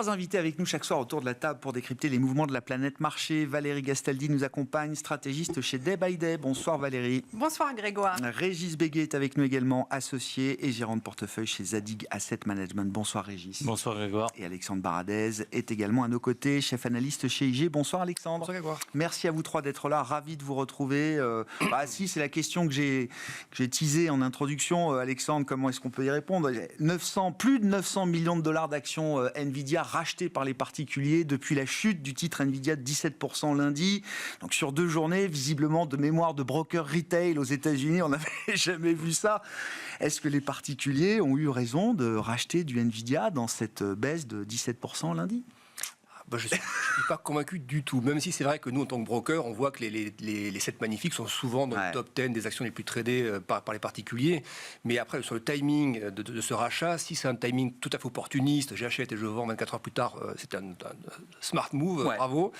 3 invités avec nous chaque soir autour de la table pour décrypter les mouvements de la planète marché. Valérie Gastaldi nous accompagne, stratégiste chez Day by Day. Bonsoir Valérie. Bonsoir Grégoire. Régis Béguet est avec nous également, associé et gérant de portefeuille chez Zadig Asset Management. Bonsoir Régis. Bonsoir Grégoire. Et Alexandre Baradez est également à nos côtés, chef analyste chez IG. Bonsoir Alexandre. Bonsoir Grégoire. Merci à vous trois d'être là, ravi de vous retrouver. Si, c'est la question que j'ai teasée en introduction. Alexandre, comment est-ce qu'on peut y répondre ? Plus de 900 millions de dollars d'actions Nvidia rachetées par les particuliers depuis la chute du titre Nvidia de 17% lundi. Donc sur 2 journées, visiblement de mémoire de broker retail aux États-Unis, on n'avait jamais vu ça. Est-ce que les particuliers ont eu raison de racheter du Nvidia dans cette baisse de 17% lundi ? Je ne suis pas convaincu du tout, même si c'est vrai que nous, en tant que broker, on voit que les 7 magnifiques sont souvent dans le top 10 des actions les plus tradées par les particuliers. Mais après, sur le timing de ce rachat, si c'est un timing tout à fait opportuniste, j'achète et je vends 24 heures plus tard, c'est un smart move, bravo.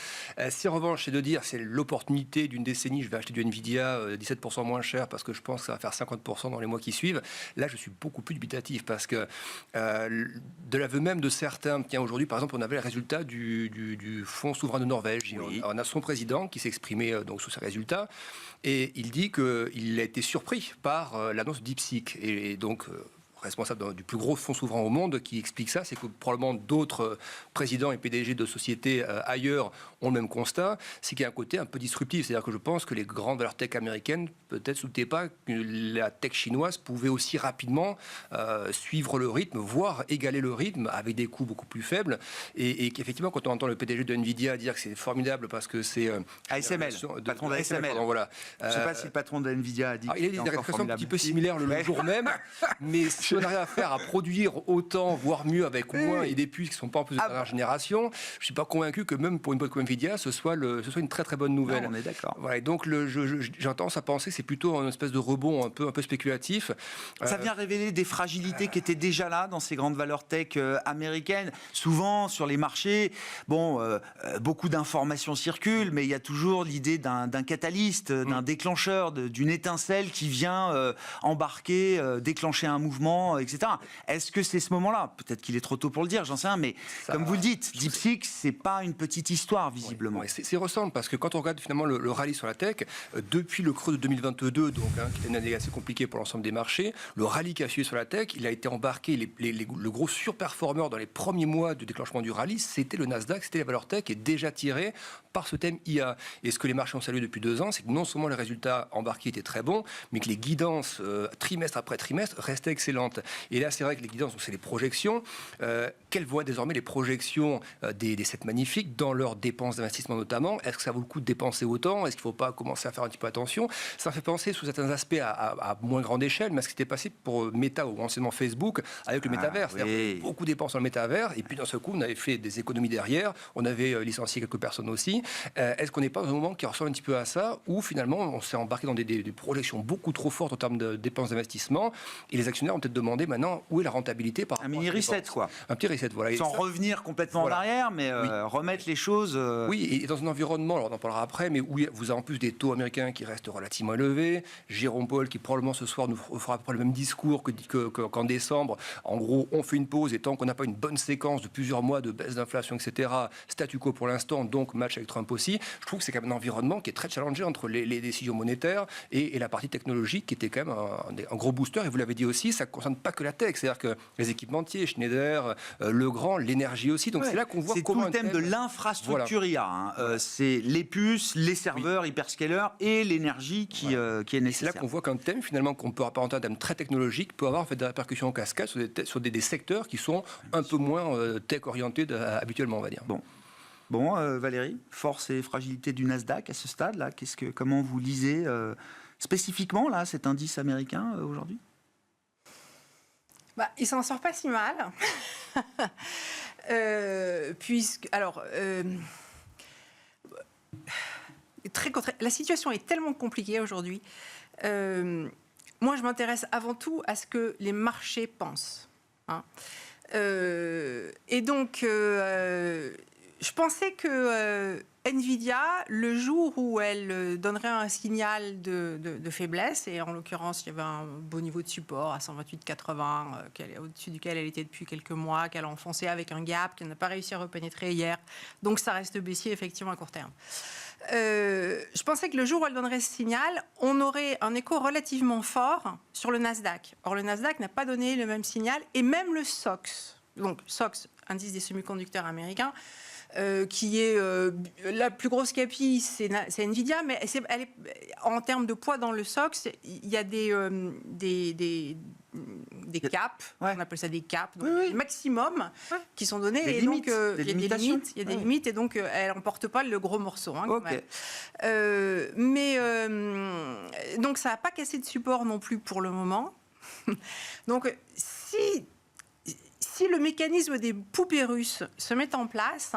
Si en revanche, c'est de dire c'est l'opportunité d'une décennie, je vais acheter du Nvidia 17% moins cher parce que je pense que ça va faire 50% dans les mois qui suivent, là, je suis beaucoup plus dubitatif parce que de l'aveu même de certains, tiens, aujourd'hui, par exemple, on avait le résultat du Fonds souverain de Norvège. Oui. On a son président qui s'est exprimé donc, sur ses résultats et il dit qu'il a été surpris par l'annonce DeepSeek. Et donc, responsable du plus gros fonds souverain au monde, qui explique ça, c'est que probablement d'autres présidents et PDG de sociétés ailleurs ont le même constat, c'est qu'il y a un côté un peu disruptif. C'est-à-dire que je pense que les grandes valeurs tech américaines, peut-être ne se doutaient pas que la tech chinoise pouvait aussi rapidement suivre le rythme, voire égaler le rythme avec des coûts beaucoup plus faibles. Et qu'effectivement, quand on entend le PDG de Nvidia dire que c'est formidable parce que c'est... ASML, patron de ASML. Voilà. Je ne sais pas si le patron de Nvidia a dit que il y a des expressions un petit peu similaires le jour même, mais si on arrive à faire, à produire autant, voire mieux avec moins, et des puces qui ne sont pas en plus de dernière génération, je ne suis pas convaincu que même pour une boîte comme Nvidia, ce soit une très très bonne nouvelle. Non, on est d'accord. Voilà, et donc j'ai tendance à penser que c'est plutôt une espèce de rebond un peu spéculatif. Ça vient révéler des fragilités qui étaient déjà là dans ces grandes valeurs tech américaines. Souvent, sur les marchés, beaucoup d'informations circulent, mais il y a toujours l'idée d'un catalyste, d'un déclencheur, d'une étincelle qui vient embarquer, déclencher un mouvement, etc. Est-ce que c'est ce moment-là ? Peut-être qu'il est trop tôt pour le dire, j'en sais rien, mais comme vous le dites, DeepSeek, c'est pas une petite histoire, visiblement. Oui, c'est ressemble, parce que quand on regarde finalement le rallye sur la tech, depuis le creux de 2022, donc, qui était une année assez compliquée pour l'ensemble des marchés, le rallye qui a suivi sur la tech, il a été embarqué, le gros surperformeur dans les premiers mois du déclenchement du rallye, c'était le Nasdaq, c'était les valeurs tech, et déjà tiré par ce thème IA. Et ce que les marchés ont salué depuis 2 ans, c'est que non seulement les résultats embarqués étaient très bons, mais que les guidances, trimestre après trimestre, restaient excellentes. Et là, c'est vrai que les guidances, c'est les projections. Quelles vont être désormais les projections des 7 magnifiques dans leurs dépenses d'investissement notamment ? Est-ce que ça vaut le coup de dépenser autant ? Est-ce qu'il ne faut pas commencer à faire un petit peu attention ? Ça me fait penser sous certains aspects à moins grande échelle, mais à ce qui s'était passé pour Meta ou anciennement Facebook avec le métavers. C'est-à-dire beaucoup de dépenses dans le métavers et puis d'un seul coup, on avait fait des économies derrière, on avait licencié quelques personnes aussi. Est-ce qu'on n'est pas dans un moment qui ressemble un petit peu à ça, où finalement on s'est embarqué dans des projections beaucoup trop fortes en termes de dépenses d'investissement et les actionnaires ont peut-être demandé maintenant où est la rentabilité par rapport à mini reset, quoi. Un petit reset, voilà. Sans revenir complètement en arrière, mais remettre les choses... Oui, et dans un environnement, alors on en parlera après, mais où vous avez en plus des taux américains qui restent relativement élevés, Jérôme Powell qui probablement ce soir nous fera à peu près le même discours qu'en décembre. En gros, on fait une pause et tant qu'on n'a pas une bonne séquence de plusieurs mois de baisse d'inflation, etc., statu quo pour l'instant, donc match avec Trump aussi, je trouve que c'est quand même un environnement qui est très challengé entre les décisions monétaires et la partie technologique qui était quand même un gros booster. Et vous l'avez dit aussi, ça ne concerne pas que la tech, c'est-à-dire que les équipementiers, Schneider, Legrand, l'énergie aussi. Donc c'est là qu'on voit comment... C'est tout le thème de l'infrastructure IA. C'est les puces, les serveurs hyperscalers et l'énergie qui est nécessaire. C'est là qu'on voit qu'un thème, finalement, qu'on peut apparenter à un thème très technologique, peut avoir en fait des répercussions en cascade sur des secteurs qui sont un peu moins tech-orientés habituellement, on va dire. Bon, Valérie, force et fragilité du Nasdaq à ce stade-là, comment vous lisez spécifiquement là, cet indice américain aujourd'hui ? Il s'en sort pas si mal. La situation est tellement compliquée aujourd'hui. Moi, je m'intéresse avant tout à ce que les marchés pensent. Et donc, je pensais que Nvidia, le jour où elle donnerait un signal de faiblesse, et en l'occurrence, il y avait un beau niveau de support à 128,80, au-dessus duquel elle était depuis quelques mois, qu'elle a enfoncé avec un gap, qu'elle n'a pas réussi à repénétrer hier. Donc ça reste baissier, effectivement, à court terme. Je pensais que le jour où elle donnerait ce signal, on aurait un écho relativement fort sur le Nasdaq. Or, le Nasdaq n'a pas donné le même signal, et même le SOX, donc SOX, indice des semi-conducteurs américains, qui est la plus grosse capi, c'est Nvidia, mais elle est, en termes de poids dans le SOX, il y a des caps, on appelle ça des caps, donc des maximums qui sont donnés, des et limites, donc il y a des limites, et donc elle n'emporte pas le gros morceau. Quand même. Donc ça n'a pas cassé de support non plus pour le moment. Donc si le mécanisme des poupées russes se met en place,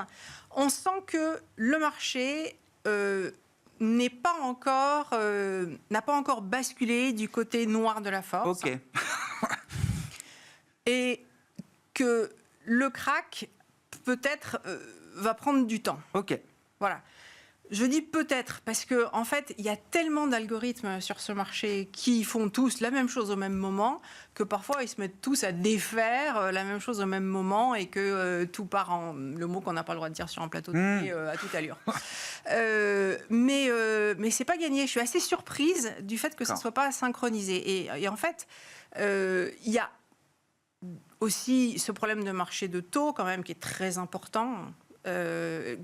on sent que le marché n'a pas encore basculé du côté noir de la force. Ok. Et que le crack, peut-être, va prendre du temps. Ok. Voilà. Je dis peut-être parce que en fait, il y a tellement d'algorithmes sur ce marché qui font tous la même chose au même moment que parfois ils se mettent tous à défaire la même chose au même moment, et que tout part en le mot qu'on n'a pas le droit de dire sur un plateau de télé à toute allure. Mais c'est pas gagné. Je suis assez surprise du fait que ça soit pas synchronisé. Et en fait, il y a aussi ce problème de marché de taux quand même qui est très important.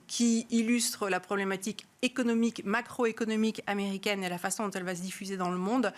Qui illustre la problématique économique, macroéconomique américaine et la façon dont elle va se diffuser dans le monde,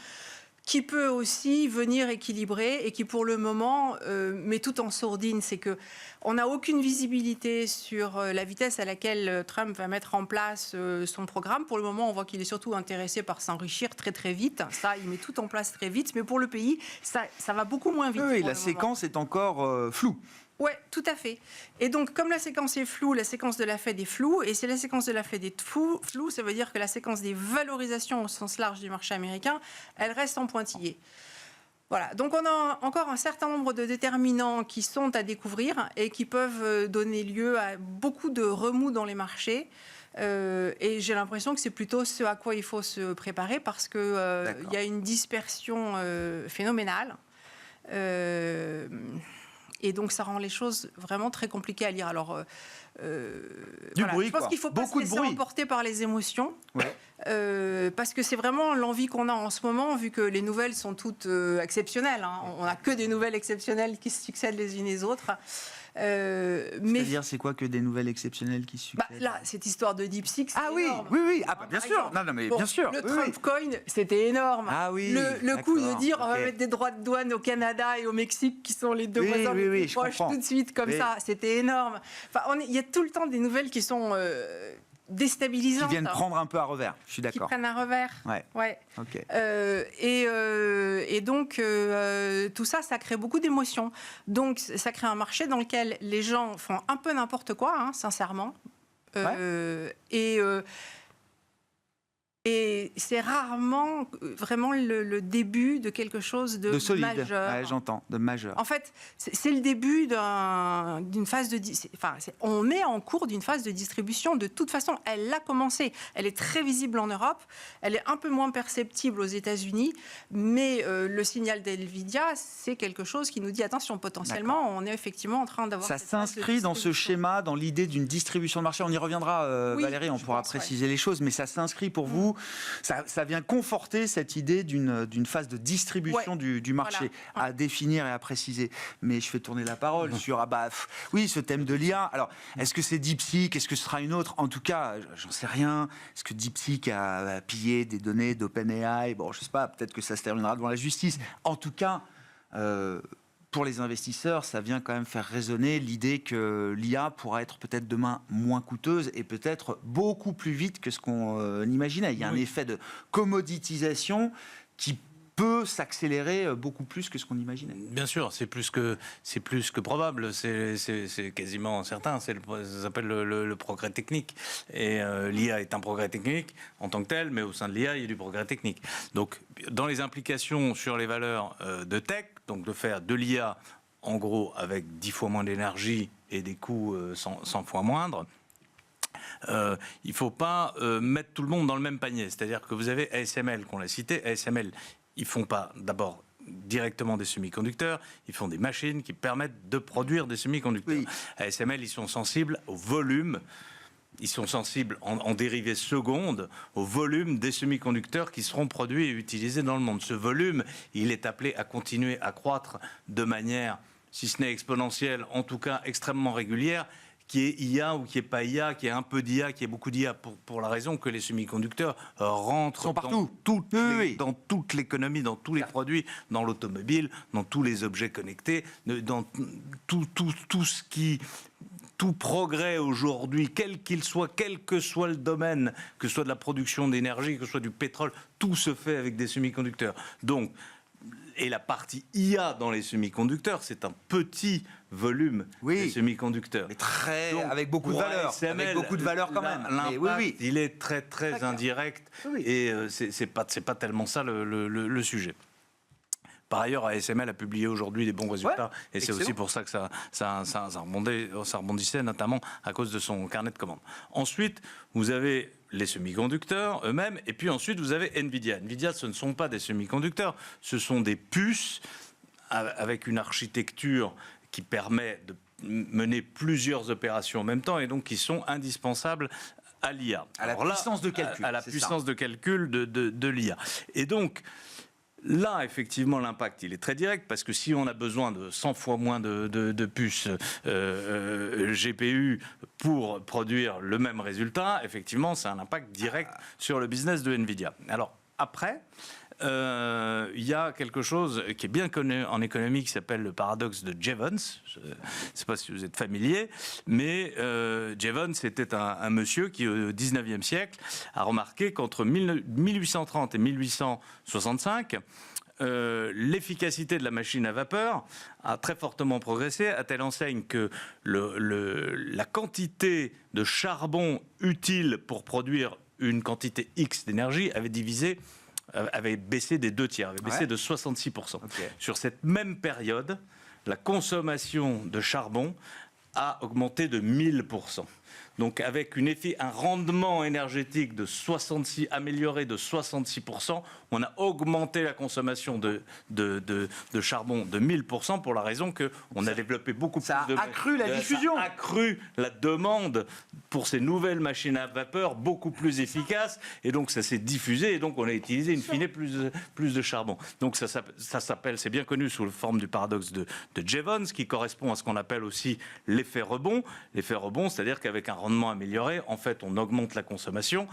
qui peut aussi venir équilibrer et qui, pour le moment, met tout en sourdine. C'est qu'on n'a aucune visibilité sur la vitesse à laquelle Trump va mettre en place son programme. Pour le moment, on voit qu'il est surtout intéressé par s'enrichir très très vite. Ça, il met tout en place très vite. Mais pour le pays, ça va beaucoup moins vite. Oui, la séquence est encore floue. Oui, tout à fait. Et donc, comme la séquence est floue, la séquence de la Fed est floue. Et si la séquence de la Fed est floue, ça veut dire que la séquence des valorisations au sens large du marché américain, elle reste en pointillé. Voilà. Donc, on a encore un certain nombre de déterminants qui sont à découvrir et qui peuvent donner lieu à beaucoup de remous dans les marchés. Et j'ai l'impression que c'est plutôt ce à quoi il faut se préparer, parce qu'il y a une dispersion phénoménale. Et donc, ça rend les choses vraiment très compliquées à lire. Alors, bruit, je pense qu'il ne faut pas se laisser emporter par les émotions. Ouais. Parce que c'est vraiment l'envie qu'on a en ce moment, vu que les nouvelles sont toutes exceptionnelles. On n'a que des nouvelles exceptionnelles qui se succèdent les unes les autres. C'est-à-dire, c'est quoi que des nouvelles exceptionnelles qui succèdent ? Là, cette histoire de DeepSeek, c'est énorme. Oui. Ah, bien sûr. Non, mais bien sûr. Le Trump Coin, c'était énorme. Ah oui. Le coup de dire on va mettre des droits de douane au Canada et au Mexique, qui sont les deux voisins les plus proches, tout de suite comme ça, c'était énorme. Enfin, il y a tout le temps des nouvelles qui sont déstabilisantes. Qui viennent prendre un peu à revers. Je suis d'accord. Qui prennent à revers. Ouais. Ok. Et donc, tout ça, ça crée beaucoup d'émotions. Donc, ça crée un marché dans lequel les gens font un peu n'importe quoi, sincèrement. Et c'est rarement vraiment le début de quelque chose de solide. majeur. Ouais, j'entends, de majeur. En fait, c'est le début d'une phase de... on est en cours d'une phase de distribution. De toute façon, elle a commencé. Elle est très visible en Europe. Elle est un peu moins perceptible aux États-Unis. Mais le signal d'NVIDIA, c'est quelque chose qui nous dit, attention, potentiellement, on est effectivement en train d'avoir... Ça s'inscrit dans ce schéma, dans l'idée d'une distribution de marché. On y reviendra, Valérie, on pourra préciser les choses. Mais ça s'inscrit pour vous. Ça vient conforter cette idée d'une phase de distribution du marché, à définir et à préciser. Mais je fais tourner la parole sur oui, ce thème de l'IA. Alors, est-ce que c'est DeepSeek ? Est-ce que ce sera une autre ? En tout cas, j'en sais rien. Est-ce que DeepSeek a pillé des données d'OpenAI ? Bon, je sais pas, peut-être que ça se terminera devant la justice. En tout cas, pour les investisseurs, ça vient quand même faire résonner l'idée que l'IA pourra être peut-être demain moins coûteuse et peut-être beaucoup plus vite que ce qu'on imaginait. Il y a un effet de commoditisation qui peut s'accélérer beaucoup plus que ce qu'on imaginait. Bien sûr, c'est plus que probable, c'est quasiment certain, ça s'appelle le progrès technique. Et l'IA est un progrès technique en tant que tel, mais au sein de l'IA, il y a du progrès technique. Donc, dans les implications sur les valeurs de tech, donc de faire de l'IA, en gros, avec 10 fois moins d'énergie et des coûts 100 fois moindres, il ne faut pas mettre tout le monde dans le même panier. C'est-à-dire que vous avez ASML, qu'on l'a cité. ASML, ils ne font pas d'abord directement des semi-conducteurs, ils font des machines qui permettent de produire des semi-conducteurs. Oui. ASML, ils sont sensibles au volume, ils sont sensibles en dérivées secondes au volume des semi-conducteurs qui seront produits et utilisés dans le monde. Ce volume, il est appelé à continuer à croître de manière, si ce n'est exponentielle, en tout cas extrêmement régulière, qui est IA ou qui n'est pas IA, qui est un peu d'IA, qui est beaucoup d'IA, pour la raison que les semi-conducteurs rentrent dans toute l'économie, dans tous les produits, dans l'automobile, dans tous les objets connectés, dans tout ce qui... Tout progrès aujourd'hui, quel qu'il soit, quel que soit le domaine, que ce soit de la production d'énergie, que ce soit du pétrole, tout se fait avec des semi-conducteurs. Donc, et la partie IA dans les semi-conducteurs, c'est un petit volume des semi-conducteurs. Mais donc, avec beaucoup de valeur. ASML, avec beaucoup de valeur quand même. L'impact, il est très très indirect. Et c'est pas tellement ça le sujet. Par ailleurs, ASML a publié aujourd'hui des bons résultats, et c'est aussi pour ça que ça rebondissait, notamment à cause de son carnet de commandes. Ensuite, vous avez les semi-conducteurs eux-mêmes, et puis ensuite, vous avez NVIDIA. NVIDIA, ce ne sont pas des semi-conducteurs, ce sont des puces avec une architecture qui permet de mener plusieurs opérations en même temps, et donc qui sont indispensables à l'IA. À la puissance de calcul. À la puissance de calcul de l'IA. Et donc, là, effectivement, l'impact, il est très direct, parce que si on a besoin de 100 fois moins de puces GPU pour produire le même résultat, effectivement, c'est un impact direct sur le business de NVIDIA. Alors, après, il y a quelque chose qui est bien connu en économie qui s'appelle le paradoxe de Jevons. Je ne sais pas si vous êtes familier, mais Jevons était un monsieur qui, au XIXe siècle, a remarqué qu'entre 1830 et 1865, l'efficacité de la machine à vapeur a très fortement progressé, à telle enseigne que la quantité de charbon utile pour produire une quantité X d'énergie avait baissé des 2/3, avait baissé de 66%. Okay. Sur cette même période, la consommation de charbon a augmenté de 1000%. Donc avec un rendement énergétique amélioré de 66%, on a augmenté la consommation de charbon de 1000% pour la raison qu'on a développé beaucoup plus de... Ça a accru la diffusion. Ça a accru la demande pour ces nouvelles machines à vapeur beaucoup plus efficaces, et donc ça s'est diffusé, et donc on a utilisé in fine plus de charbon. Donc ça s'appelle, c'est bien connu sous la forme du paradoxe de Jevons, qui correspond à ce qu'on appelle aussi l'effet rebond. L'effet rebond, c'est-à-dire qu'avec un rendement amélioré, en fait, on augmente la consommation,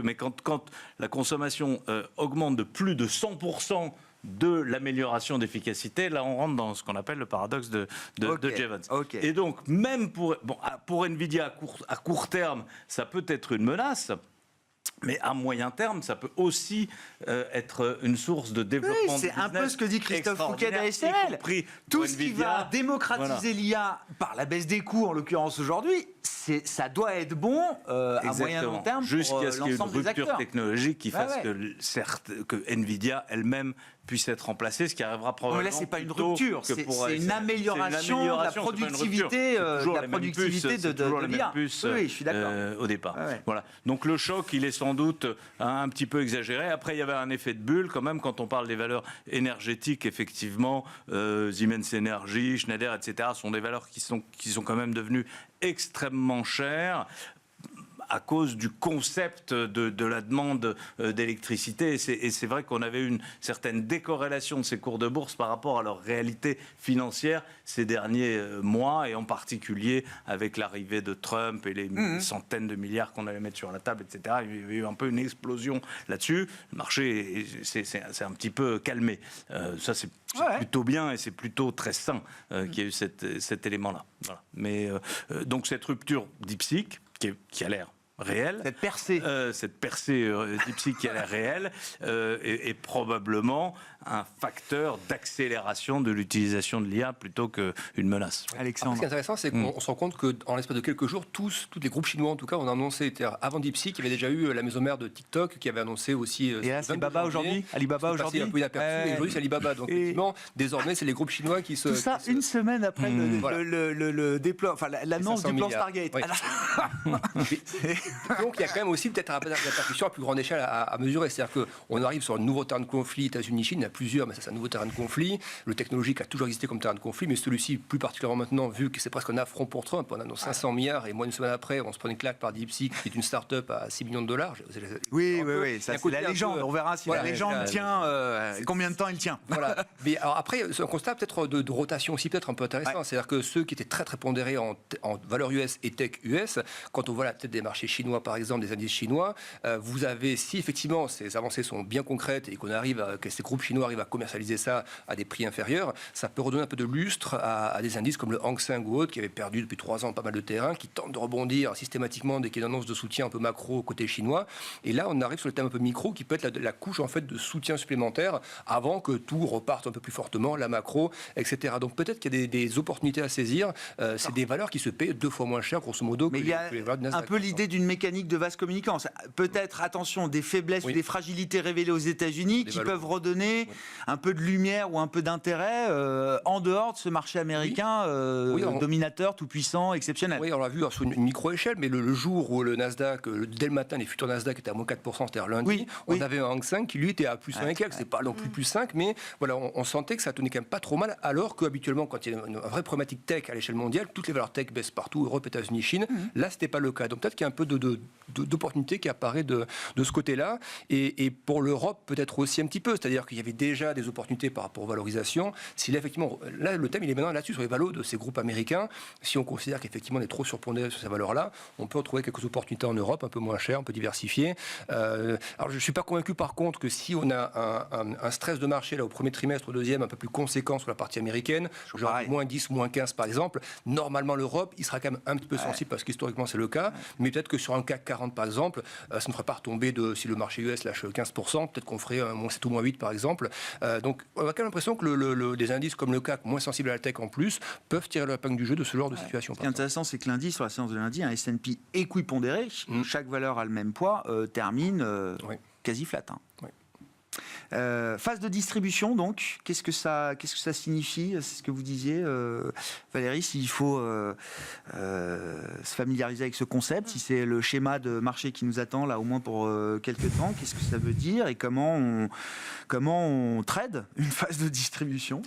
mais quand la consommation augmente de plus de 100% de l'amélioration d'efficacité, là on rentre dans ce qu'on appelle le paradoxe de Jevons. Okay. Et donc, même pour NVIDIA à court terme, ça peut être une menace. Mais à moyen terme, ça peut aussi être une source de développement. C'est un peu ce que dit Christophe Fouquet d'ASML. Tout ce qui va démocratiser l'IA par la baisse des coûts, en l'occurrence aujourd'hui, ça doit être bon à moyen long terme jusqu'à ce qu'il y ait une rupture technologique qui fasse que NVIDIA elle-même puisse être remplacée, ce qui arrivera probablement. Mais là, c'est pas une rupture, c'est une amélioration de la productivité de l'IA. Oui, je suis d'accord. Au départ. Voilà. Donc le choc, il est sans doute un petit peu exagéré. Après, il y avait un effet de bulle quand même quand on parle des valeurs énergétiques. Effectivement, Siemens Energy, Schneider, etc. sont des valeurs qui sont quand même devenues extrêmement chères à cause du concept de la demande d'électricité. Et c'est vrai qu'on avait une certaine décorrélation de ces cours de bourse par rapport à leur réalité financière ces derniers mois, et en particulier avec l'arrivée de Trump et les centaines de milliards qu'on allait mettre sur la table, etc. Il y a eu un peu une explosion là-dessus. Le marché c'est un petit peu calmé. Ça, c'est plutôt bien, et c'est plutôt très sain qu'il y ait eu cet élément-là. Voilà. Mais donc cette rupture DeepSeek, qui a l'air réelle. Cette percée. DeepSeek qui a l'air réelle est probablement un facteur d'accélération de l'utilisation de l'IA plutôt qu'une menace. Alexandre. Ce qui est intéressant, c'est qu'on se rend compte qu'en l'espace de quelques jours, tous les groupes chinois, en tout cas, ont annoncé, avant DeepSeek, il y avait déjà eu la maison mère de TikTok qui avait annoncé aussi... Et là, c'est Alibaba aujourd'hui. Et aujourd'hui, c'est Alibaba. Donc, effectivement, désormais, c'est les groupes chinois qui se... Tout ça, une semaine après le déploiement, enfin, l'annonce du plan Stargate. Oui. Donc, il y a quand même aussi peut-être un répercussion à plus grande échelle à mesurer. C'est-à-dire qu'on arrive sur un nouveau terrain de conflit États-Unis-Chine, il y en a plusieurs, mais ça, c'est un nouveau terrain de conflit. Le technologique a toujours existé comme terrain de conflit, mais celui-ci, plus particulièrement maintenant, vu que c'est presque un affront pour Trump, on a nos 500 milliards, et moins d'une semaine après, on se prend une claque par DeepSeek, qui est une start-up à 6 millions de dollars. Oui, ça c'est la légende. On verra si la légende tient, combien de temps il tient. Voilà. Mais alors après, c'est un constat peut-être de rotation aussi, peut-être un peu intéressant. C'est-à-dire que ceux qui étaient très très pondérés en valeur US et tech US, quand on voit la tête des marchés chinois, par exemple, des indices chinois, vous avez, si effectivement ces avancées sont bien concrètes et que ces groupes chinois arrivent à commercialiser ça à des prix inférieurs, ça peut redonner un peu de lustre à des indices comme le Hang Seng ou autre, qui avait perdu depuis 3 ans pas mal de terrain, qui tentent de rebondir systématiquement dès qu'il y a une annonce de soutien un peu macro côté chinois. Et là, on arrive sur le thème un peu micro, qui peut être la couche en fait de soutien supplémentaire avant que tout reparte un peu plus fortement, la macro, etc. Donc peut-être qu'il y a des opportunités à saisir. C'est des valeurs qui se payent 2 fois moins cher, grosso modo. Mais il y a un peu l'idée d'une mécanique de vase communicant. Peut-être, attention, des faiblesses ou des fragilités révélées aux États-Unis qui peuvent redonner un peu de lumière ou un peu d'intérêt en dehors de ce marché américain dominateur, tout-puissant, exceptionnel. Oui, on l'a vu sur une micro-échelle, mais le jour où le Nasdaq, dès le matin, les futurs Nasdaq étaient à moins 4%, c'est-à-dire lundi, on avait un Hang Seng qui lui était à plus 1 et quelques. C'est pas non plus 5, mais voilà, on sentait que ça tenait quand même pas trop mal, alors qu'habituellement, quand il y a une vraie problématique tech à l'échelle mondiale, toutes les valeurs tech baissent partout, Europe, États-Unis, Chine. Là, c'était pas le cas. Donc peut-être qu'il y a un peu d'opportunité qui apparaît de ce côté-là. Et pour l'Europe, peut-être aussi un petit peu. C'est-à-dire qu'il y avait déjà des opportunités par rapport aux valorisations. Si là, effectivement, le thème, il est maintenant là-dessus, sur les valos de ces groupes américains. Si on considère qu'effectivement, on est trop surpondéré sur ces valeurs-là, on peut retrouver quelques opportunités en Europe, un peu moins chères, un peu diversifiées. Alors, je ne suis pas convaincu, par contre, que si on a un stress de marché là, au premier trimestre, au deuxième, un peu plus conséquent sur la partie américaine, genre moins 10, moins 15, par exemple, normalement, l'Europe, il sera quand même un petit peu sensible, parce qu'historiquement, c'est le cas. Mais peut-être que sur un CAC 40, par exemple, ça ne ferait pas retomber si le marché US lâche 15%, peut-être qu'on ferait un moins 7 ou moins 8, par exemple. Donc, on a quand même l'impression que des indices comme le CAC, moins sensibles à la tech en plus, peuvent tirer l'épingle du jeu de ce genre de situation. Ce qui est intéressant, c'est que lundi, sur la séance de lundi, un S&P équipondéré, chaque valeur a le même poids, termine quasi flat. Oui. Phase de distribution, donc, qu'est-ce que ça signifie? C'est ce que vous disiez, Valérie, s'il faut se familiariser avec ce concept, si c'est le schéma de marché qui nous attend là au moins pour quelques temps, qu'est-ce que ça veut dire et comment on trade une phase de distribution?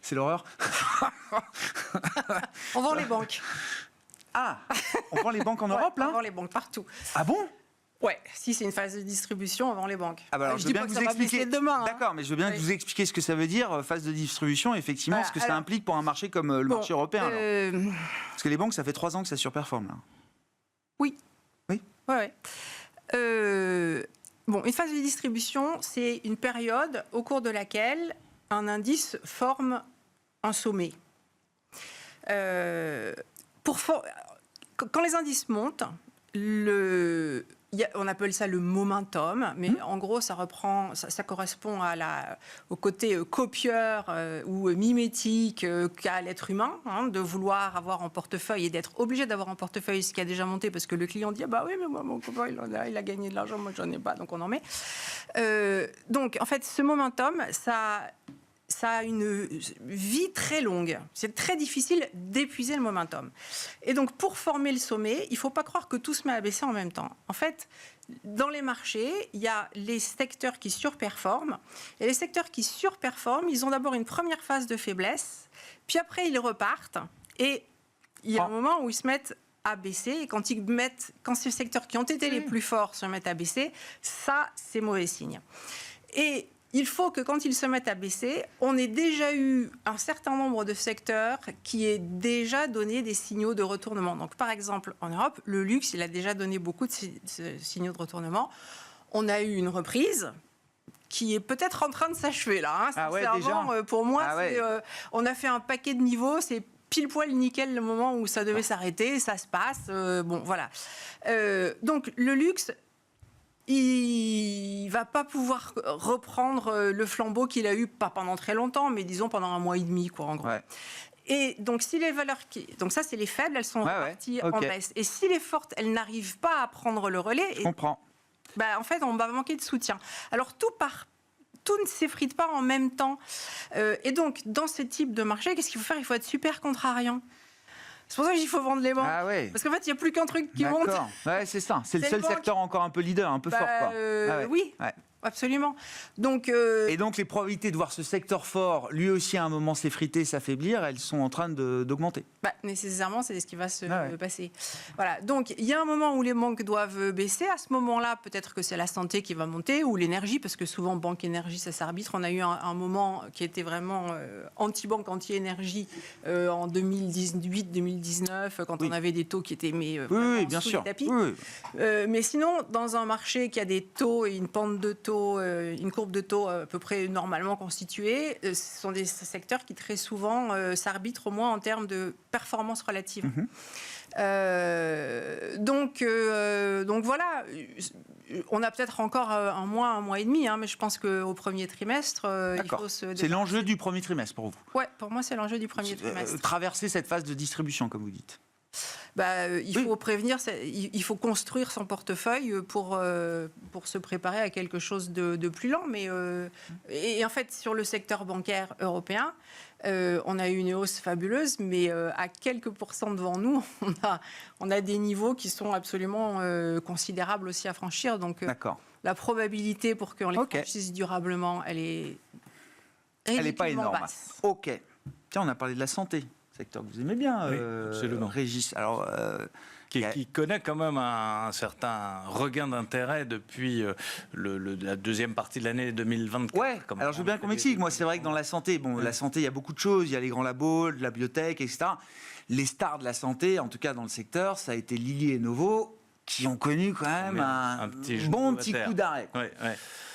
C'est l'horreur. On vend les banques. On vend les banques en Europe, là? On vend les banques partout. Ah bon? Ouais, si c'est une phase de distribution, on vend les banques. Alors, je veux bien que vous expliquiez demain. D'accord, mais je veux bien que vous expliquiez ce que ça veut dire, phase de distribution, effectivement, ce que ça implique pour un marché comme le marché européen. Parce que les banques, ça fait 3 ans que ça surperforme, là. Oui. Oui. Ouais. Une phase de distribution, c'est une période au cours de laquelle un indice forme un sommet. Quand les indices montent, on appelle ça le momentum, mais en gros, ça correspond au côté copieur ou mimétique qu'a l'être humain, de vouloir avoir en portefeuille et d'être obligé d'avoir en portefeuille ce qui a déjà monté parce que le client dit oui, mais moi, mon copain, il a gagné de l'argent, moi, j'en ai pas, donc on en met. Donc, en fait, ce momentum, ça a une vie très longue. C'est très difficile d'épuiser le momentum. Et donc, pour former le sommet, il ne faut pas croire que tout se met à baisser en même temps. En fait, dans les marchés, il y a les secteurs qui surperforment. Et les secteurs qui surperforment, ils ont d'abord une première phase de faiblesse, puis après, ils repartent. Et il y a un moment où ils se mettent à baisser. Et quand ces secteurs qui ont été les plus forts se mettent à baisser, ça, c'est mauvais signe. Et il faut que quand ils se mettent à baisser, on ait déjà eu un certain nombre de secteurs qui aient déjà donné des signaux de retournement. Donc, par exemple, en Europe, le luxe, il a déjà donné beaucoup de signaux de retournement. On a eu une reprise qui est peut-être en train de s'achever là. Déjà. Pour moi, on a fait un paquet de niveaux. pile poil nickel le moment où ça devait s'arrêter, ça se passe. Bon, voilà. Donc, le luxe, il va pas pouvoir reprendre le flambeau qu'il a eu, pas pendant très longtemps, mais disons pendant 1 mois et demi, quoi, en gros. Ouais. Et donc, si les valeurs donc ça, c'est les faibles, elles sont reparties en baisse. Et si les fortes, elles n'arrivent pas à prendre le relais, je comprends. En fait, on va manquer de soutien. Alors, tout ne s'effrite pas en même temps. Et donc, dans ce type de marché, qu'est-ce qu'il faut faire? Il faut être super contrariant. C'est pour ça qu'il faut vendre les banques. Ah ouais. Parce qu'en fait, il n'y a plus qu'un truc qui monte. Ouais, c'est ça. C'est le seul secteur encore un peu leader, un peu fort, quoi. Oui. Ouais. Absolument. Donc, Et donc, les probabilités de voir ce secteur fort, lui aussi, à un moment s'effriter, s'affaiblir, elles sont en train d'augmenter. Nécessairement, c'est ce qui va se passer. Voilà. Donc, il y a un moment où les banques doivent baisser. À ce moment-là, peut-être que c'est la santé qui va monter ou l'énergie, parce que souvent, banque énergie, ça s'arbitre. On a eu un moment qui était vraiment anti-banque, anti-énergie en 2018-2019, quand on avait des taux qui étaient bien sûr. Tapis. Mais sinon, dans un marché qui a des taux et une pente de taux, une courbe de taux à peu près normalement constituée, ce sont des secteurs qui très souvent s'arbitrent au moins en termes de performance relative. Donc voilà, on a peut-être encore 1 mois et demi, mais je pense qu'au premier trimestre, il faut se... C'est l'enjeu du premier trimestre pour vous? Oui, pour moi c'est l'enjeu du premier trimestre. Traverser cette phase de distribution, comme vous dites. Il faut prévenir, il faut construire son portefeuille pour se préparer à quelque chose de plus lent. Et en fait, sur le secteur bancaire européen, on a eu une hausse fabuleuse, mais à quelques pourcents devant nous, on a des niveaux qui sont absolument considérables aussi à franchir. Donc, la probabilité pour qu'on les franchisse durablement, elle n'est pas énorme. Basse. Ok. Tiens, on a parlé de la santé. Secteur que vous aimez bien, Régis. Alors, qui connaît quand même un certain regain d'intérêt depuis la deuxième partie de l'année 2024. Ouais. Alors, je veux bien qu'on m'explique. Moi, c'est vrai que dans la santé, la santé, il y a beaucoup de choses. Il y a les grands labos, de la biotech, etc. Les stars de la santé, en tout cas dans le secteur, ça a été Lilly et Novo, qui ont connu quand même un petit coup d'arrêt.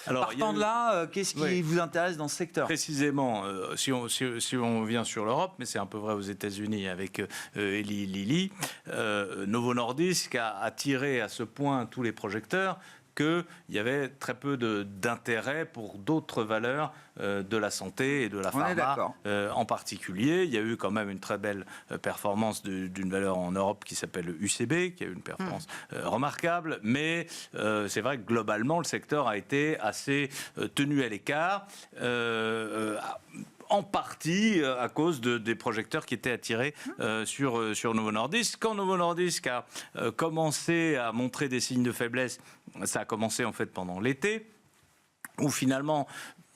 Alors, partant de là, qu'est-ce qui vous intéresse dans ce secteur? Précisément, si on vient sur l'Europe, mais c'est un peu vrai aux États-Unis avec Eli Lilly, Novo Nordisk a attiré à ce point tous les projecteurs qu'il y avait très peu d'intérêt pour d'autres valeurs de la santé et de la pharma en particulier. Il y a eu quand même une très belle performance d'une valeur en Europe qui s'appelle UCB, qui a eu une performance remarquable, mais c'est vrai que globalement, le secteur a été assez tenu à l'écart. En partie à cause des projecteurs qui étaient attirés sur Novo Nordisk. Quand Novo Nordisk a commencé à montrer des signes de faiblesse, ça a commencé en fait pendant l'été, où finalement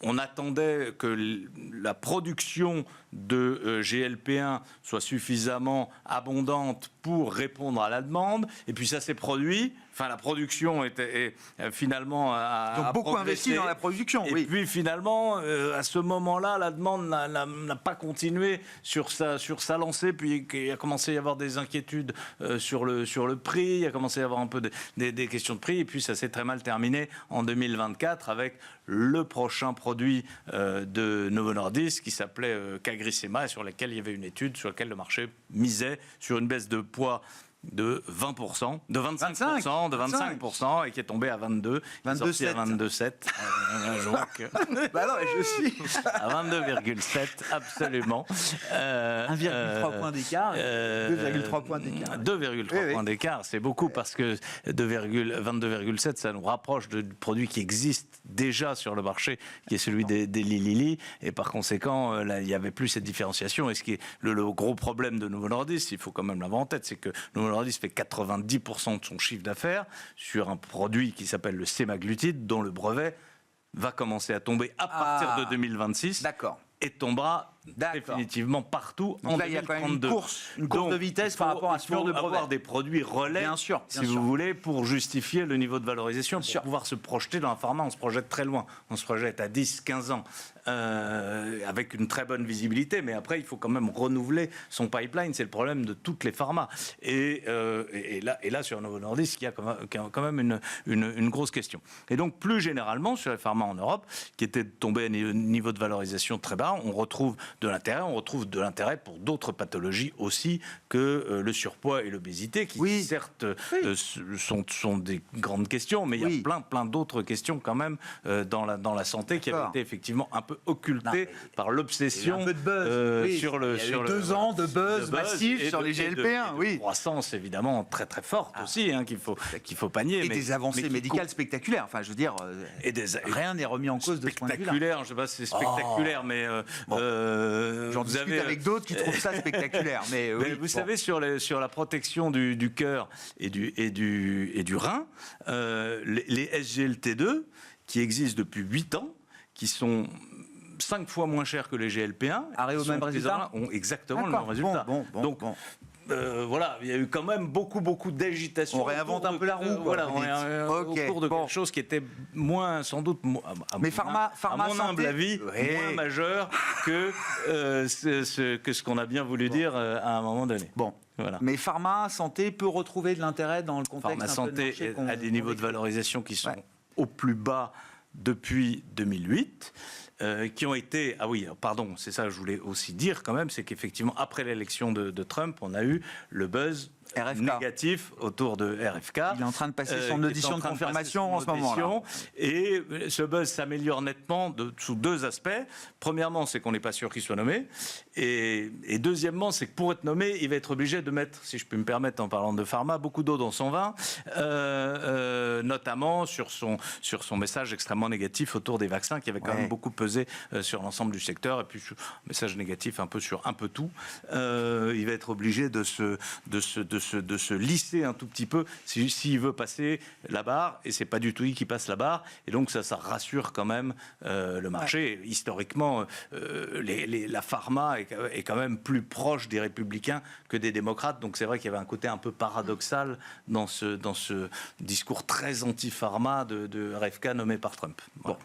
on attendait que la production de GLP-1 soit suffisamment abondante pour répondre à la demande, et puis ça s'est produit. Enfin, la production était finalement Ils ont beaucoup investi dans la production. Et puis finalement, à ce moment-là, la demande n'a pas continué sur sa lancée. Puis il a commencé à y avoir des inquiétudes sur le prix. Il a commencé à y avoir un peu des questions de prix. Et puis ça s'est très mal terminé en 2024 avec le prochain produit de Novo Nordisk qui s'appelait CagriSema, et sur lequel il y avait une étude sur laquelle le marché misait sur une baisse de poids de 20%, de 25%, et qui est tombé à 22, 22,7. À 22,7. Je vois que... je suis à 22,7, absolument. 1,3 point d'écart, 2,3 points d'écart. 2,3 points d'écart, c'est beaucoup parce que 22,7, ça nous rapproche du produit qui existe déjà sur le marché, qui est celui des Lilly, et par conséquent, là, il n'y avait plus cette différenciation. Et ce qui est le gros problème de Novo Nordisk, il faut quand même l'avoir en tête, c'est que Novo Nordisk fait 90% de son chiffre d'affaires sur un produit qui s'appelle le sémaglutide, dont le brevet va commencer à tomber à partir de 2026. D'accord. Et tombera définitivement partout. Donc en là, 2032. il y a quand même une course de vitesse par rapport à ce genre de brevet. Avoir des produits relais, vous voulez, pour justifier le niveau de valorisation, pour pouvoir se projeter dans la pharma. On se projette très loin. On se projette à 10, 15 ans, avec une très bonne visibilité. Mais après, il faut quand même renouveler son pipeline. C'est le problème de toutes les pharmas. Et là, sur Novo Nordisk, il y a quand même une grosse question. Et donc, plus généralement, sur les pharmas en Europe, qui étaient tombés à un niveau de valorisation très bas, on retrouve de l'intérêt. On retrouve de l'intérêt pour d'autres pathologies aussi que le surpoids et l'obésité, qui certes sont des grandes questions, mais il y a plein d'autres questions quand même dans la santé qui avaient été effectivement un peu occultées par l'obsession sur le... Il y a eu 2 ans de buzz massif sur les GLP-1, de croissance évidemment très très forte aussi, qu'il faut pas nier. Et des avancées médicales spectaculaires. Enfin, je veux dire, rien n'est remis en cause de ce point de vue-là. Spectaculaire, je ne sais pas si c'est spectaculaire, mais j'en discute avec d'autres qui trouvent ça spectaculaire. Mais vous savez, sur la protection du cœur et du rein, les SGLT2 qui existent depuis 8 ans, qui sont 5 fois moins chers que les GLP-1, arrivent au même résultat, ont exactement le même résultat. Donc, voilà, il y a eu quand même beaucoup d'agitation. On réinvente un peu la roue. Au cours de quelque chose qui était sans doute, à mon humble avis, moins majeur que ce qu'on a bien voulu dire à un moment donné. Bon. Voilà. Mais Pharma Santé peut retrouver de l'intérêt dans le contexte. Pharma Santé a des niveaux de valorisation qui sont au plus bas depuis 2008. Qui ont été... Ah oui, pardon, c'est ça que je voulais aussi dire quand même, c'est qu'effectivement, après l'élection de Trump, on a eu le buzz négatif autour de RFK. Il est en train de passer son audition de confirmation en ce moment-là. Et ce buzz s'améliore nettement sous 2 aspects. Premièrement, c'est qu'on n'est pas sûr qu'il soit nommé. Et deuxièmement, c'est que pour être nommé, il va être obligé de mettre, si je peux me permettre en parlant de pharma, beaucoup d'eau dans son vin, notamment sur son message extrêmement négatif autour des vaccins, qui avait quand même beaucoup pesé sur l'ensemble du secteur. Et puis, message négatif un peu sur un peu tout. Il va être obligé de se lisser un tout petit peu s'il veut passer la barre, et c'est pas du tout lui qui passe la barre, et donc ça rassure quand même le marché. Historiquement, la pharma est quand même plus proche des républicains que des démocrates, donc c'est vrai qu'il y avait un côté un peu paradoxal dans ce discours très anti-pharma de RFK nommé par Trump. Voilà. Bon.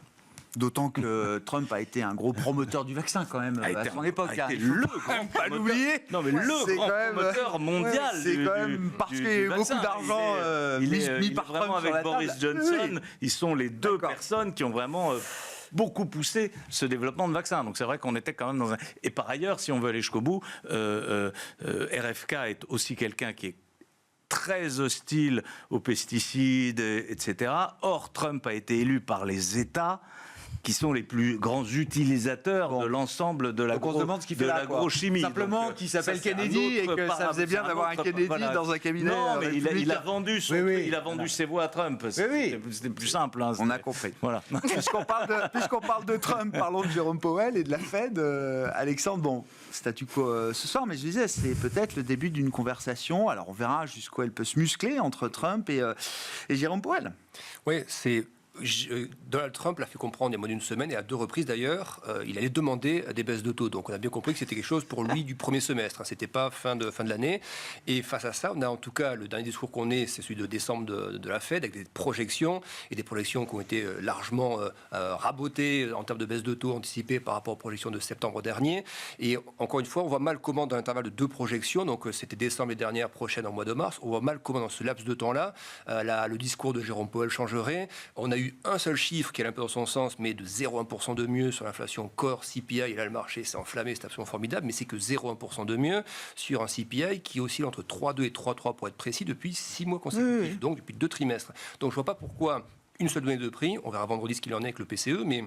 D'autant que Trump a été un gros promoteur du vaccin quand même à son époque. A été le grand promoteur, promoteur mondial. C'est quand même parce qu'il y a eu beaucoup d'argent mis par Trump avec sur la Boris table. Johnson. Ils sont les 2 personnes qui ont vraiment beaucoup poussé ce développement de vaccins. Donc c'est vrai qu'on était quand même dans un... Et par ailleurs, si on veut aller jusqu'au bout, RFK est aussi quelqu'un qui est très hostile aux pesticides, etc. Or, Trump a été élu par les États qui sont les plus grands utilisateurs de l'ensemble de l'agrochimie. Simplement qu'il s'appelle Kennedy et que ça faisait bien d'avoir un Kennedy dans un cabinet. Non, mais il a vendu ses voix à Trump. C'était plus simple. Hein, on a compris. Voilà. Puisqu'on parle de Trump, parlons de Jérôme Powell et de la Fed. Alexandre, bon, statu quo ce soir, mais je disais, c'est peut-être le début d'une conversation. Alors on verra jusqu'où elle peut se muscler entre Trump et Jérôme Powell. Oui, c'est... Donald Trump l'a fait comprendre il y a moins d'une semaine, et à 2 reprises d'ailleurs, il allait demander des baisses de taux. Donc on a bien compris que c'était quelque chose pour lui du premier semestre. C'était pas fin de l'année. Et face à ça, on a en tout cas le dernier discours qu'on ait, c'est celui de décembre de la Fed, avec des projections, et des projections qui ont été largement rabotées en termes de baisse de taux anticipées par rapport aux projections de septembre dernier. Et encore une fois, on voit mal comment dans l'intervalle de 2 projections, donc c'était décembre et dernière, prochaine en mois de mars, on voit mal comment dans ce laps de temps-là, le discours de Jérôme Powell changerait. On a eu un seul chiffre qui est un peu dans son sens, mais de 0,1% de mieux sur l'inflation core CPI, et là le marché s'est enflammé, c'est absolument formidable, mais c'est que 0,1% de mieux sur un CPI qui oscille entre 3,2 et 3,3 pour être précis depuis 6 mois consécutifs, donc depuis 2 trimestres. Donc je ne vois pas pourquoi une seule donnée de prix, on verra vendredi ce qu'il en est avec le PCE, mais...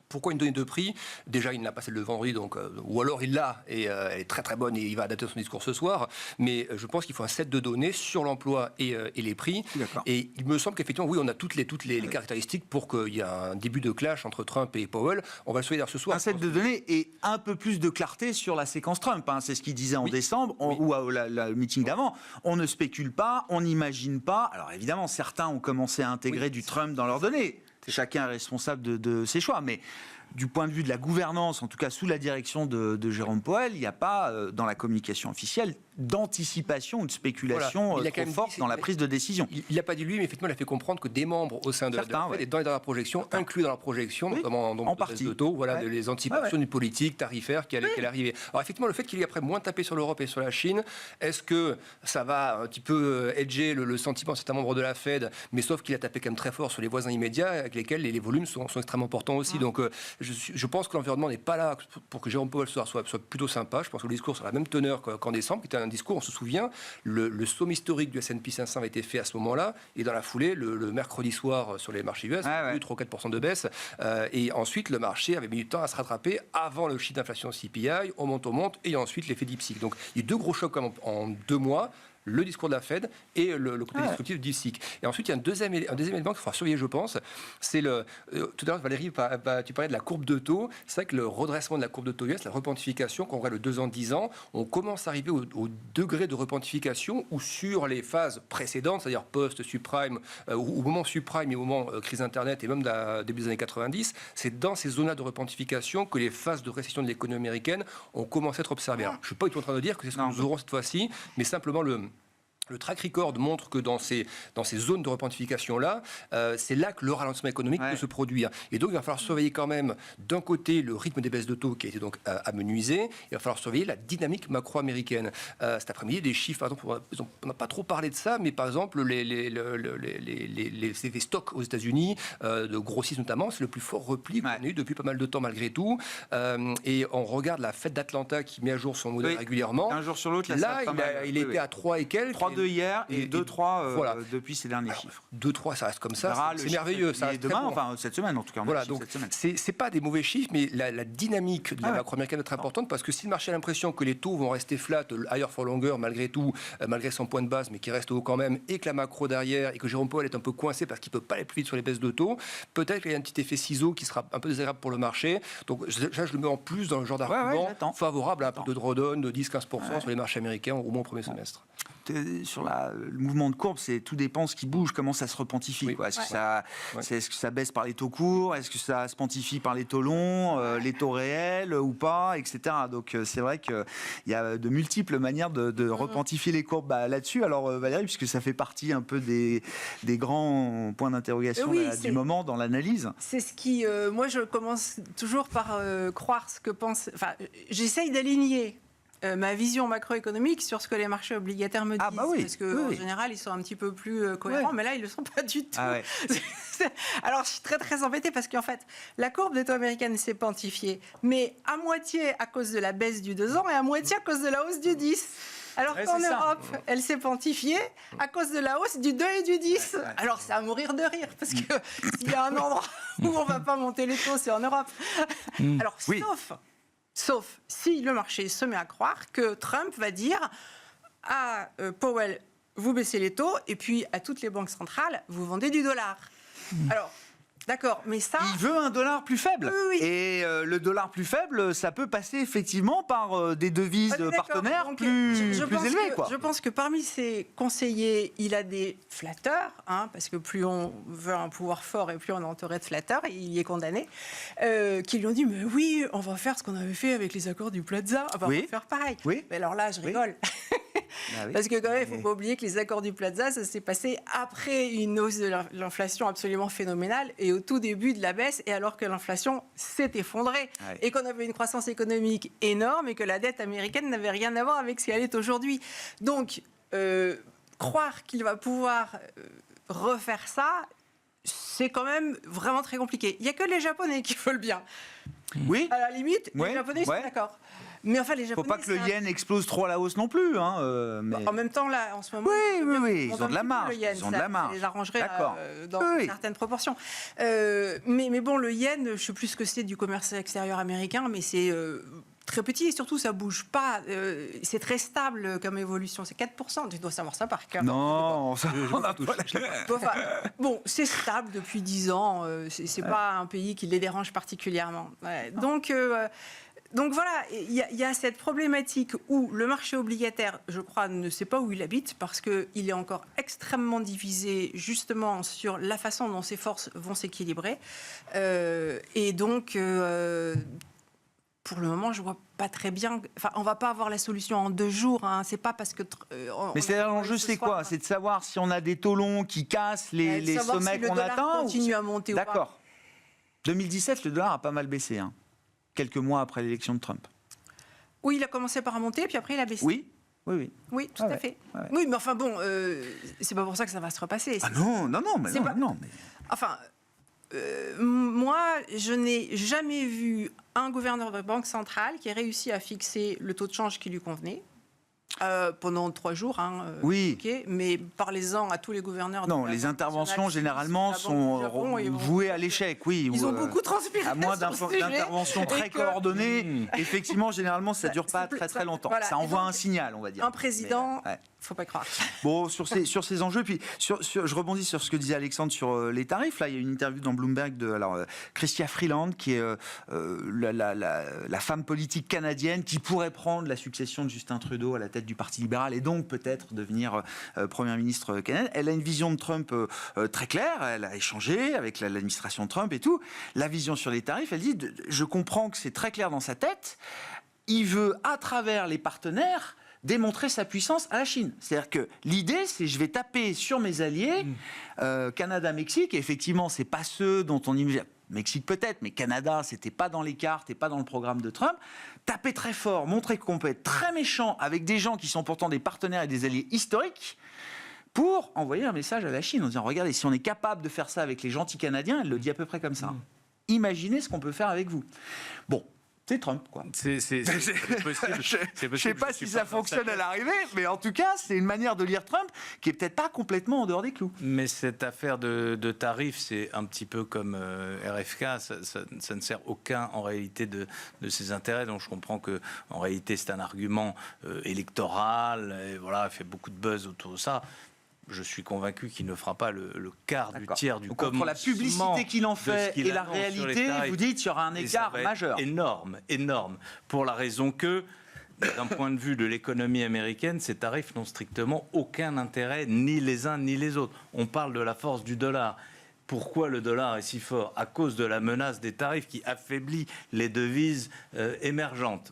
Pourquoi une donnée de prix ? Déjà, il n'a pas celle de vendredi, donc, ou alors il l'a, et elle est très très bonne, et il va adapter son discours ce soir. Mais je pense qu'il faut un set de données sur l'emploi et les prix. Et il me semble qu'effectivement, oui, on a toutes les caractéristiques pour qu'il y ait un début de clash entre Trump et Powell. On va le souhaiter ce soir. Un set de données et un peu plus de clarté sur la séquence Trump. Hein. C'est ce qu'il disait en décembre, ou au meeting d'avant. On ne spécule pas, on n'imagine pas. Alors évidemment, certains ont commencé à intégrer du Trump dans leurs données. Chacun est responsable de ses choix, mais du point de vue de la gouvernance, en tout cas sous la direction de Jérôme Powell, il n'y a pas, dans la communication officielle, d'anticipation ou de spéculation trop forte dans la prise de décision. Il n'a pas dit lui, mais effectivement, il a fait comprendre que des membres au sein de la Fed, et dans les dernières projections, inclus dans la projection, notamment en partie de taux, les anticipations du politique, tarifaire qui allait arriver. Alors effectivement, le fait qu'il ait après moins tapé sur l'Europe et sur la Chine, est-ce que ça va un petit peu edger le sentiment de certains membres de la Fed, mais sauf qu'il a tapé quand même très fort sur les voisins immédiats, avec lesquels les volumes sont extrêmement importants aussi. Donc je pense que l'environnement n'est pas là pour que Jérôme Powell soit plutôt sympa. Je pense que le discours sera la même teneur qu'en décembre, qui était un discours, on se souvient, le sommet historique du S&P 500 a été fait à ce moment-là, et dans la foulée, le mercredi soir sur les marchés US, il y a eu 3-4% de baisse, et ensuite le marché avait mis du temps à se rattraper avant le chiffre d'inflation CPI, on monte, et ensuite l'effet DeepSeek. Donc il y a eu 2 gros chocs en 2 mois. Le discours de la Fed et le côté disruptif de DeepSeek. Et ensuite, il y a un deuxième élément qu'il faudra surveiller, je pense. C'est tout à l'heure, Valérie, tu parlais de la courbe de taux. C'est vrai que le redressement de la courbe de taux US, la repentification, quand on regarde le 2 ans, 10 ans, on commence à arriver au degré de repentification où sur les phases précédentes, c'est-à-dire post-subprime, au moment subprime et au moment crise Internet et même début des années 90, c'est dans ces zones-là de repentification que les phases de récession de l'économie américaine ont commencé à être observées. Alors, je ne suis pas du tout en train de dire que c'est ce que nous aurons cette fois-ci, mais simplement le track record montre que dans ces zones de repentification-là, c'est là que le ralentissement économique peut se produire. Et donc, il va falloir surveiller quand même, d'un côté, le rythme des baisses de taux qui a été donc amenuisé. Il va falloir surveiller la dynamique macro-américaine. Cet après-midi, des chiffres, par exemple, on n'a pas trop parlé de ça, mais par exemple, les stocks aux États-Unis, de grossistes notamment, c'est le plus fort repli qu'on a eu depuis pas mal de temps malgré tout. Et on regarde la Fed d'Atlanta qui met à jour son modèle régulièrement. Un jour sur l'autre, là il était à 3 et quelques. 3,2 hier et 2,3 depuis ces derniers chiffres. 2,3, ça reste comme ça. C'est merveilleux. Ça reste demain, enfin cette semaine en tout cas. Voilà, donc c'est pas des mauvais chiffres, mais la dynamique de la macro-américaine est très importante parce que si le marché a l'impression que les taux vont rester flat, higher for longer malgré tout, malgré son point de base, mais qui reste haut quand même, et que la macro derrière, et que Jérôme Powell est un peu coincé parce qu'il peut pas aller plus vite sur les baisses de taux, peut-être qu'il y a un petit effet ciseau qui sera un peu désagréable pour le marché. Donc je le mets en plus dans le genre d'argument favorable à un peu de drawdown de 10-15% sur les marchés américains au moins au premier semestre. Sur le mouvement de courbe, tout dépend ce qui bouge, comment ça se repentifie. Est-ce que ça baisse par les taux courts, est-ce que ça se pentifie par les taux longs, les taux réels ou pas, etc. Donc c'est vrai qu'il y a de multiples manières de repentifier les courbes là-dessus. Alors Valérie, puisque ça fait partie un peu des grands points d'interrogation du moment dans l'analyse. C'est ce qui, moi je commence toujours par croire ce que pense... Enfin, j'essaye d'aligner ma vision macroéconomique sur ce que les marchés obligataires me disent. Parce qu'en général, ils sont un petit peu plus cohérents, mais là, ils ne le sont pas du tout. Alors, je suis très, très embêtée parce qu'en fait, la courbe des taux américaines s'est quantifiée, mais à moitié à cause de la baisse du 2 ans et à moitié à cause de la hausse du 10. Alors qu'en Europe, elle s'est pontifiée à cause de la hausse du 2 et du 10. Alors, c'est à mourir de rire, parce que s'il y a un endroit où on ne va pas monter les taux, c'est en Europe. Alors, sauf si le marché se met à croire que Trump va dire à Powell, vous baissez les taux, et puis à toutes les banques centrales, vous vendez du dollar. Alors, d'accord, mais ça... Il veut un dollar plus faible. Oui. Et le dollar plus faible, ça peut passer effectivement par des devises partenaires plus élevées. Je pense que parmi ses conseillers, il a des flatteurs, parce que plus on veut un pouvoir fort et plus on est entouré de flatteurs, et il y est condamné, qui lui ont dit, mais oui, on va faire ce qu'on avait fait avec les accords du Plaza, on va faire pareil. Mais alors là, je rigole. Parce que quand même, il ne faut pas oublier que les accords du Plaza, ça s'est passé après une hausse de l'inflation absolument phénoménale et au tout début de la baisse, et alors que l'inflation s'est effondrée et qu'on avait une croissance économique énorme et que la dette américaine n'avait rien à voir avec ce qu'elle est aujourd'hui. Donc, croire qu'il va pouvoir refaire ça, c'est quand même vraiment très compliqué. Il n'y a que les Japonais qui veulent bien. Oui. À la limite, les Japonais sont d'accord. Mais enfin, les Japonais... Faut pas que le yen explose trop à la hausse non plus. Mais... En même temps, là, en ce moment... Oui, ils ont de la marge. Ils ont de la marge. Ça les arrangerait dans certaines proportions. Mais bon, le yen, je ne sais plus ce que c'est du commerce extérieur américain, mais c'est... très petit et surtout ça bouge pas, c'est très stable comme évolution, c'est 4%, tu dois savoir ça par cœur. Non, on n'a pas bon, c'est stable depuis 10 ans, c'est pas un pays qui les dérange particulièrement. Donc voilà, il y a cette problématique où le marché obligataire, je crois, ne sait pas où il habite parce qu'il est encore extrêmement divisé justement sur la façon dont ses forces vont s'équilibrer. Et donc... pour le moment, je vois pas très bien. Enfin, on va pas avoir la solution en 2 jours. C'est pas parce que. Mais l'enjeu, c'est quoi ? C'est de savoir si on a des taux longs qui cassent les sommets qu'on atteint. Continue à monter. D'accord. 2017, le dollar a pas mal baissé, quelques mois après l'élection de Trump. Oui, il a commencé par monter, puis après il a baissé. Oui, tout à fait. Oui, mais enfin bon, c'est pas pour ça que ça va se repasser. Non. Enfin. moi, je n'ai jamais vu un gouverneur de banque centrale qui ait réussi à fixer le taux de change qui lui convenait. Pendant 3 jours, oui. Okay, mais parlez-en à tous les gouverneurs. Non, les interventions généralement sont vouées à l'échec, oui. Ils ont beaucoup transpiré. À moins d'interventions très coordonnées, effectivement, généralement, ça ne dure pas très très longtemps. Voilà. Ça envoie un signal, on va dire. Un président. Mais, faut pas croire. Bon, sur ces enjeux, puis je rebondis sur ce que disait Alexandre sur les tarifs. Là, il y a une interview dans Bloomberg de Chrystia Freeland, qui est la femme politique canadienne qui pourrait prendre la succession de Justin Trudeau à la tête du Parti libéral et donc peut-être devenir Premier ministre canadien. Elle a une vision de Trump très claire. Elle a échangé avec l'administration de Trump et tout. La vision sur les tarifs, elle dit, je comprends que c'est très clair dans sa tête. Il veut, à travers les partenaires, démontrer sa puissance à la Chine. C'est-à-dire que l'idée, c'est je vais taper sur mes alliés, Canada, Mexique, et effectivement, c'est pas ceux dont on imagine. Mexique peut-être, mais Canada, c'était pas dans les cartes et pas dans le programme de Trump. Taper très fort, montrer qu'on peut être très méchant avec des gens qui sont pourtant des partenaires et des alliés historiques pour envoyer un message à la Chine en disant, regardez, si on est capable de faire ça avec les gentils Canadiens, elle le dit à peu près comme ça. Imaginez ce qu'on peut faire avec vous. Bon. C'est Trump, quoi. C'est possible. Je ne sais pas si ça fonctionne à l'arrivée, mais en tout cas, c'est une manière de lire Trump qui est peut-être pas complètement en dehors des clous. Mais cette affaire de tarifs, c'est un petit peu comme RFK, ça ne sert aucun, en réalité, de ses intérêts. Donc je comprends qu'en réalité, c'est un argument électoral, et voilà, il fait beaucoup de buzz autour de ça. Je suis convaincu qu'il ne fera pas le quart du tiers du commencement. Pour la publicité qu'il en fait et la réalité, vous dites qu'il y aura un écart majeur. Énorme. Pour la raison que, d'un point de vue de l'économie américaine, ces tarifs n'ont strictement aucun intérêt, ni les uns ni les autres. On parle de la force du dollar. Pourquoi le dollar est si fort ? À cause de la menace des tarifs qui affaiblit les devises émergentes.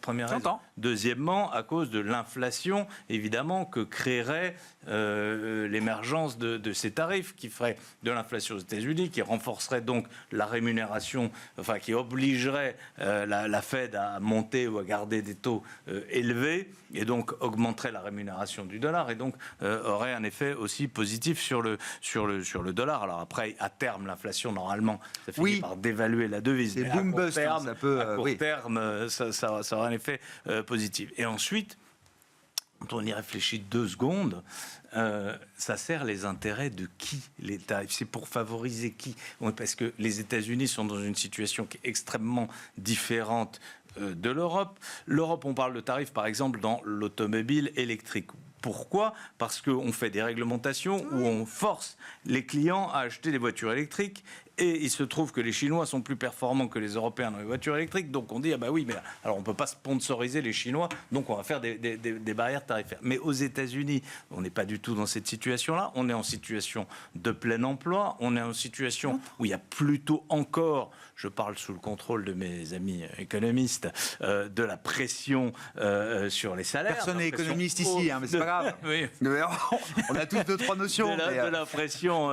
Première raison. Deuxièmement, à cause de l'inflation, évidemment, que créerait l'émergence de ces tarifs, qui ferait de l'inflation aux États-Unis, qui renforcerait donc la rémunération, enfin qui obligerait la Fed à monter ou à garder des taux élevés, et donc augmenterait la rémunération du dollar, et donc aurait un effet aussi positif sur le dollar. Alors après, à terme, l'inflation, normalement, ça finit par dévaluer la devise. C'est boom bust, ça peut... À court terme, ça aura un effet positif. Et ensuite, quand on y réfléchit 2 secondes, ça sert les intérêts de qui, les tarifs ? C'est pour favoriser qui ? Parce que les États-Unis sont dans une situation qui est extrêmement différente de l'Europe. L'Europe, on parle de tarifs, par exemple, dans l'automobile électrique. Pourquoi ? Parce qu'on fait des réglementations où on force les clients à acheter des voitures électriques. Et il se trouve que les Chinois sont plus performants que les Européens dans les voitures électriques. Donc on dit, ah bah oui, mais alors on ne peut pas sponsoriser les Chinois, donc on va faire des barrières tarifaires. Mais aux États-Unis, on n'est pas du tout dans cette situation-là. On est en situation de plein emploi. On est en situation où il y a plutôt encore, je parle sous le contrôle de mes amis économistes, de la pression sur les salaires. Personne n'est économiste ici, mais c'est pas grave. Oui. On a tous 2-3 notions. De la pression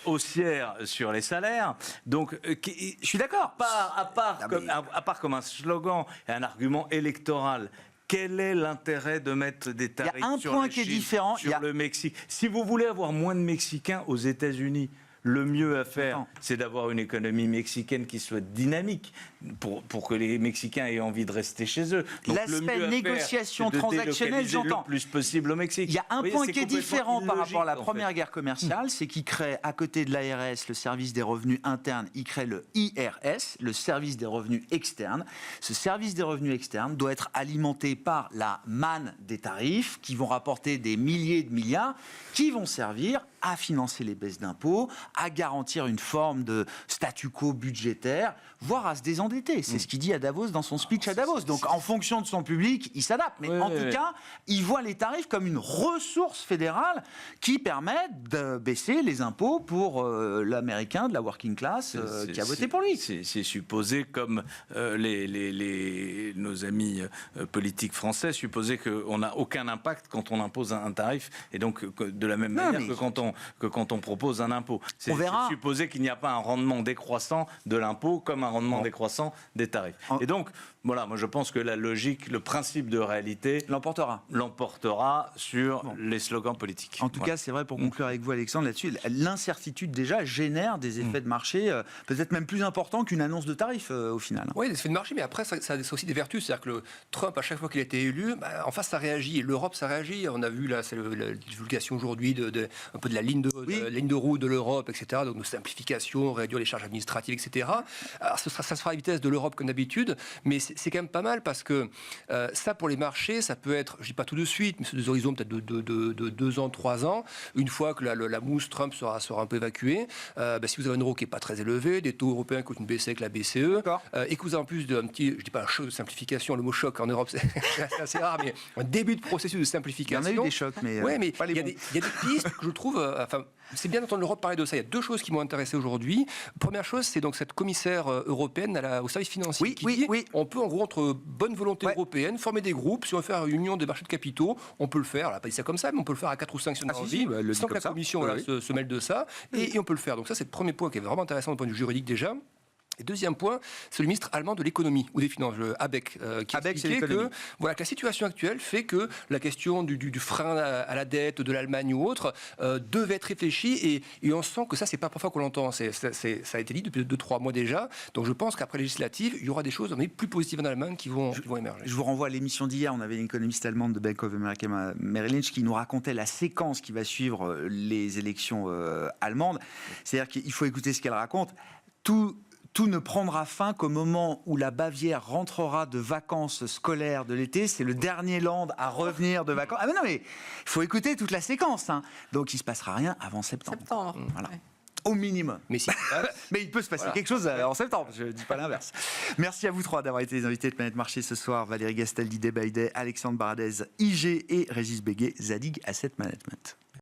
haussière sur les salaires. Donc, je suis d'accord. À part comme un slogan et un argument électoral, quel est l'intérêt de mettre des tarifs sur la Chine, sur le Mexique ? Si vous voulez avoir moins de Mexicains aux États-Unis, le mieux à faire, c'est d'avoir une économie mexicaine qui soit dynamique pour que les Mexicains aient envie de rester chez eux. L'aspect négociation transactionnelle, j'entends. Le plus possible au Mexique. Il y a un point qui est différent par rapport à la première guerre commerciale, c'est qu'il crée à côté de l'ARS, le service des revenus internes, il crée le IRS, le service des revenus externes. Ce service des revenus externes doit être alimenté par la manne des tarifs qui vont rapporter des milliers de milliards, qui vont servir à financer les baisses d'impôts, à garantir une forme de statu quo budgétaire, voire à se désendetter. C'est ce qu'il dit à Davos dans son speech à Davos. Donc en fonction de son public, il s'adapte. Mais en tout cas, il voit les tarifs comme une ressource fédérale qui permet de baisser les impôts pour l'Américain de la working class qui a voté pour lui. C'est supposé, comme nos amis politiques français, supposer qu'on n'a aucun impact quand on impose un tarif. Et donc, de la même manière que quand quand on propose un impôt. C'est On verra. supposer qu'il n'y a pas un rendement décroissant de l'impôt comme un rendement décroissant des tarifs. Et donc, voilà, moi je pense que la logique, le principe de réalité l'emportera sur les slogans politiques. En tout cas, c'est vrai, pour conclure avec vous, Alexandre, là-dessus, l'incertitude déjà génère des effets de marché peut-être même plus importants qu'une annonce de tarif au final. Oui, des effets de marché, mais après, ça a aussi des vertus. C'est-à-dire que Trump, à chaque fois qu'il a été élu, en face, ça réagit. L'Europe, ça réagit. On a vu là, c'est la divulgation aujourd'hui un peu de la ligne de route de l'Europe, etc. Donc, de simplification, réduire les charges administratives, etc. Alors, ça se fera à la vitesse de l'Europe comme d'habitude, mais c'est quand même pas mal parce que ça, pour les marchés, ça peut être, je dis pas tout de suite, mais c'est des horizons peut-être de 2 ans, 3 ans. Une fois que la mousse Trump sera un peu évacuée, si vous avez un euro qui n'est pas très élevé, des taux européens qui ont une BCE avec la BCE, et que vous avez en plus d'un petit, je dis pas un choc de simplification, le mot choc en Europe c'est assez rare, mais un début de processus de simplification. Il y en a eu des chocs, mais, pas les bons. Il y a des pistes que je trouve, c'est bien d'entendre l'Europe parler de ça. Il y a 2 choses qui m'ont intéressé aujourd'hui. Première chose, c'est donc cette commissaire européenne au service financier qui dit on peut en gros entre bonne volonté européenne former des groupes. Si on veut faire une union des marchés de capitaux, on peut le faire. Elle n'a pas dit ça comme ça, mais on peut le faire à 4 ou 5 si on a envie, sans que la Commission se mêle de ça. Et on peut le faire. Donc ça, c'est le premier point qui est vraiment intéressant du point de vue juridique déjà. Et deuxième point, c'est le ministre allemand de l'économie ou des finances, Habeck, qui a expliqué que la situation actuelle fait que la question du frein à la dette de l'Allemagne ou autre devait être réfléchie et on sent que ça, c'est pas la première fois qu'on l'entend. Ça a été dit depuis 2-3 mois déjà. Donc je pense qu'après législative, il y aura des choses plus positives en Allemagne qui vont émerger. Je vous renvoie à l'émission d'hier. On avait une économiste allemande de Bank of America, Merrill Lynch, qui nous racontait la séquence qui va suivre les élections allemandes. C'est-à-dire qu'il faut écouter ce qu'elle raconte. Tout ne prendra fin qu'au moment où la Bavière rentrera de vacances scolaires de l'été. C'est le dernier land à revenir de vacances. Ah mais non, mais il faut écouter toute la séquence. Donc il ne se passera rien avant septembre. Voilà. Ouais. Au minimum. Mais il peut se passer quelque chose en septembre, je ne dis pas l'inverse. Merci à vous 3 d'avoir été les invités de Planète Marché ce soir. Valérie Gastaldi, Debaïdet, Alexandre Baradez, IG et Régis Béguet, Zadig Asset Management.